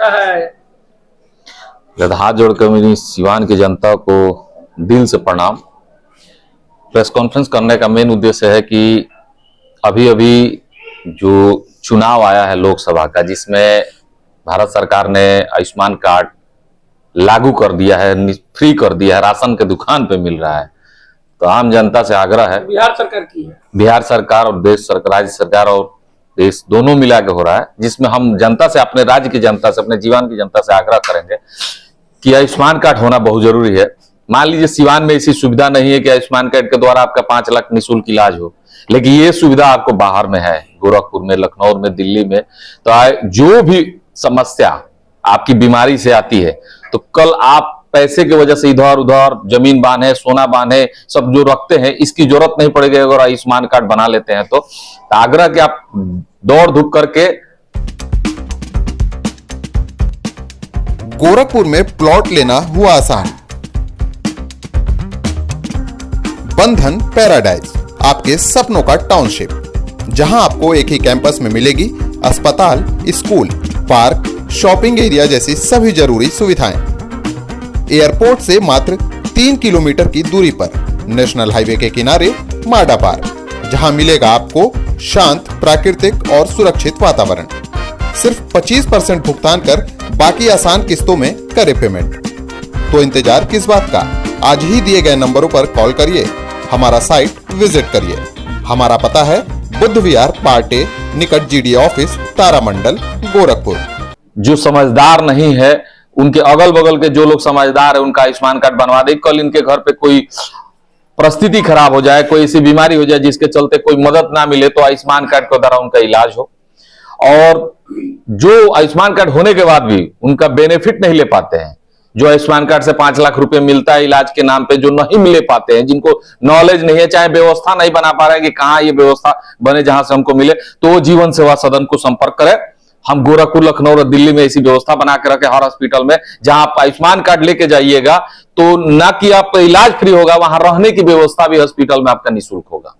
लगता है? हाथ जोड़कर मेरी सिवान की जनता को दिल से प्रणाम। प्रेस कॉन्फ्रेंस करने का मेन उद्देश्य है कि अभी अभी जो चुनाव आया है लोकसभा का, जिसमें भारत सरकार ने आयुष्मान कार्ड लागू कर दिया है, फ्री कर दिया है, राशन के दुकान पे मिल रहा है। तो आम जनता से आग्रह है, बिहार सरकार की है, बिहार सरकार और देश सरकार, राज्य सरकार और देश दोनों मिला के हो रहा है, जिसमें हम जनता से, अपने राज्य की जनता से, अपने जीवन की जनता से आग्रह करेंगे कि आयुष्मान कार्ड होना बहुत जरूरी है। मान लीजिए सिवान में ऐसी सुविधा नहीं है कि आयुष्मान कार्ड के द्वारा आपका 5 लाख निःशुल्क इलाज हो, लेकिन ये सुविधा आपको बाहर में है, गोरखपुर में, लखनऊ में, दिल्ली में। तो जो भी समस्या आपकी बीमारी से आती है, तो कल आप पैसे की वजह से इधर उधर जमीन बांधे, सोना बांधे, सब जो रखते हैं, इसकी जरूरत नहीं पड़ेगी अगर आयुष्मान कार्ड बना लेते हैं। तो आग्रह कि आप दौड़ धूप करके। गोरखपुर में प्लॉट लेना हुआ आसान। बंधन पैराडाइज, आपके सपनों का टाउनशिप, जहां आपको एक ही कैंपस में मिलेगी अस्पताल, स्कूल, पार्क, शॉपिंग एरिया जैसी सभी जरूरी सुविधाएं। एयरपोर्ट से मात्र 3 किलोमीटर की दूरी पर नेशनल हाईवे के किनारे माडा पार्क, जहां मिलेगा आपको शांत, प्राकृतिक और सुरक्षित वातावरण। सिर्फ 25% भुगतान कर बाकी आसान किस्तों में करे पेमेंट। तो इंतजार किस बात का, आज ही दिए गए नंबरों पर कॉल करिए, हमारा साइट विजिट करिए। हमारा पता है बुद्ध विहार पार्टे निकट जीडी ऑफिस, तारामंडल, गोरखपुर। जो समझदार नहीं है, उनके अगल बगल के जो लोग समझदार है, उनका आयुष्मान कार्ड बनवा दे। कल इनके घर पे कोई परिस्थिति खराब हो जाए, कोई ऐसी बीमारी हो जाए जिसके चलते कोई मदद ना मिले, तो आयुष्मान कार्ड के द्वारा उनका इलाज हो। और जो आयुष्मान कार्ड होने के बाद भी उनका बेनिफिट नहीं ले पाते हैं, जो आयुष्मान कार्ड से 5 लाख रुपए मिलता है इलाज के नाम पे, जो नहीं मिले पाते हैं, जिनको नॉलेज नहीं है, चाहे व्यवस्था नहीं बना पा रहे हैं कि कहां ये व्यवस्था बने जहां से हमको मिले, तो वो जीवन सेवा सदन को संपर्क करें। हम गोरखपुर, लखनऊ और दिल्ली में ऐसी व्यवस्था बना के रखे हर हॉस्पिटल में, जहां आप आयुष्मान कार्ड लेके जाइएगा तो ना कि आपका इलाज फ्री होगा, वहां रहने की व्यवस्था भी हॉस्पिटल में आपका निःशुल्क होगा।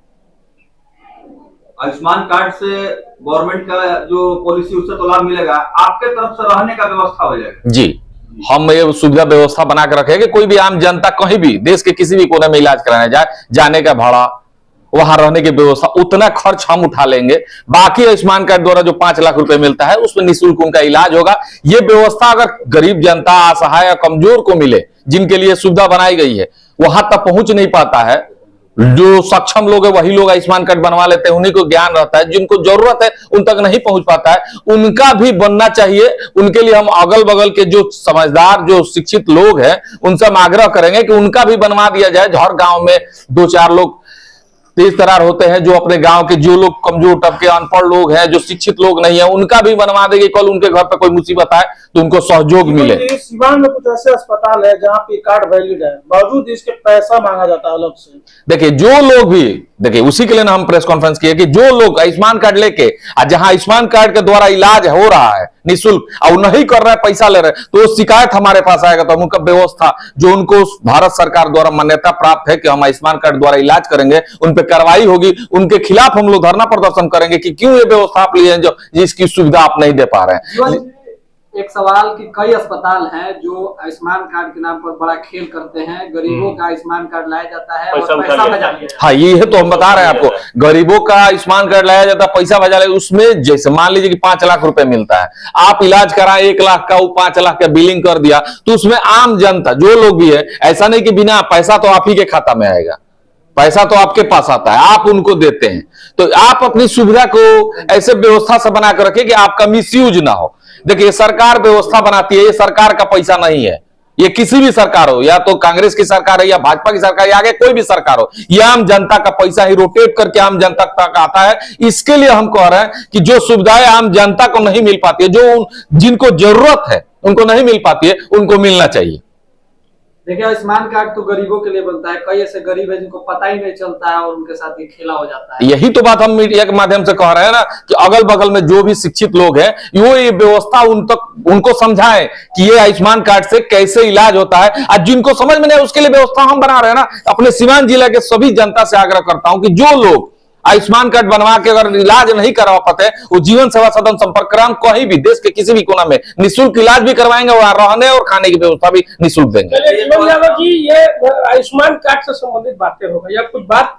आयुष्मान कार्ड से गवर्नमेंट का जो पॉलिसी, उससे तो लाभ मिलेगा, आपके तरफ से रहने का व्यवस्था हो जाएगा? जी, हम ये सुविधा व्यवस्था बना के रखेंगे। कोई भी आम जनता कहीं भी देश के किसी भी कोने में इलाज कराने जाए, जाने का भाड़ा, वहां रहने की व्यवस्था, उतना खर्च हम उठा लेंगे। बाकी आयुष्मान कार्ड द्वारा जो 5 लाख रुपए मिलता है, उसमें निःशुल्क उनका इलाज होगा। ये व्यवस्था अगर गरीब जनता, असहाय या कमजोर को मिले, जिनके लिए सुविधा बनाई गई है, वहां तक पहुंच नहीं पाता है। जो सक्षम लोग है वही लोग आयुष्मान कार्ड बनवा लेते हैं, उन्हीं को ज्ञान रहता है। जिनको जरूरत है उन तक नहीं पहुंच पाता है, उनका भी बनना चाहिए। उनके लिए हम अगल बगल के जो समझदार, जो शिक्षित लोग हैं, उनसे हम आग्रह करेंगे कि उनका भी बनवा दिया जाए। हर गांव में 2-4 लोग तेज तरार होते हैं, जो अपने गांव के, जो लोग कमजोर तबके, अनपढ़ लोग हैं, जो शिक्षित लोग नहीं है, उनका भी बनवा देंगे। कल उनके घर पे कोई मुसीबत आए तो उनको सहयोग मिले। सिवान में कुछ ऐसे अस्पताल है जहाँ पे कार्ड वैलिड है, बावजूद इसके पैसा मांगा जाता है अलग से। देखिए, जो लोग भी, देखिए उसी के लिए ना हम प्रेस कॉन्फ्रेंस किए कि जो लोग आयुष्मान कार्ड लेके, जहां आयुष्मान कार्ड के द्वारा इलाज हो रहा है निःशुल्क, और नहीं कर रहा है, पैसा ले रहे हैं, तो शिकायत हमारे पास आएगा, तो हम उनका व्यवस्था, जो उनको भारत सरकार द्वारा मान्यता प्राप्त है कि हम आयुष्मान कार्ड द्वारा इलाज करेंगे, उन पर कार्रवाई होगी। उनके खिलाफ हम लोग धरना प्रदर्शन करेंगे कि क्यों ये व्यवस्था आप लिए हैं, जो जिसकी सुविधा आप नहीं दे पा रहे हैं। एक सवाल कि कई अस्पताल हैं जो आयुष्मान कार्ड के नाम पर बड़ा खेल करते हैं, गरीबों का आयुष्मान कार्ड लाया जाता है और पैसा बचा लिया। हाँ, ये है तो हम बता रहे हैं आपको, गरीबों का आयुष्मान कार्ड लाया जाता है, पैसा बचा ले। उसमें जैसे मान लीजिए कि 5 लाख रुपए मिलता है, आप इलाज कराएं 1 लाख का, वो 5 लाख का बिलिंग कर दिया, तो उसमें आम जनता, जो लोग भी है, ऐसा नहीं कि बिना पैसा तो आप ही के खाता में आएगा, पैसा तो आपके पास आता है, आप उनको देते हैं। तो आप अपनी सुविधा को ऐसे व्यवस्था से बना कर रखें कि आपका मिसयूज ना हो। देखिए, सरकार व्यवस्था बनाती है, ये सरकार का पैसा नहीं है। ये किसी भी सरकार हो, या तो कांग्रेस की सरकार है, या भाजपा की सरकार, या आगे कोई भी सरकार हो, ये आम जनता का पैसा ही रोटेट करके आम जनता तक आता है। इसके लिए हम कह रहे हैं कि जो सुविधाएं आम जनता को नहीं मिल पाती है, जो जिनको जरूरत है उनको नहीं मिल पाती है, उनको मिलना चाहिए। देखिए, आयुष्मान कार्ड तो गरीबों के लिए बनता है, कई ऐसे गरीब है जिनको पता ही नहीं चलता है और उनके साथ ये खेला हो जाता है। यही तो बात हम मीडिया के माध्यम से कह रहे हैं ना, कि अगल बगल में जो भी शिक्षित लोग हैं, वो ये व्यवस्था उनको समझाएं कि ये आयुष्मान कार्ड से कैसे इलाज होता है। आज जिनको समझ में नहीं, उसके लिए व्यवस्था हम बना रहे हैं ना। अपने सिवान जिला के सभी जनता से आग्रह करता हूं कि जो लोग आयुष्मान कार्ड बनवा के अगर इलाज नहीं करवा पाते, वो जीवन सेवा सदन संपर्क क्रम कहीं भी देश के किसी भी कोना में निःशुल्क इलाज भी करवाएंगे, वहां रहने और खाने की व्यवस्था भी निःशुल्क देंगे। चलिए जीवन यादव जी, ये आयुष्मान कार्ड से संबंधित बातें हो गई, अब कुछ बात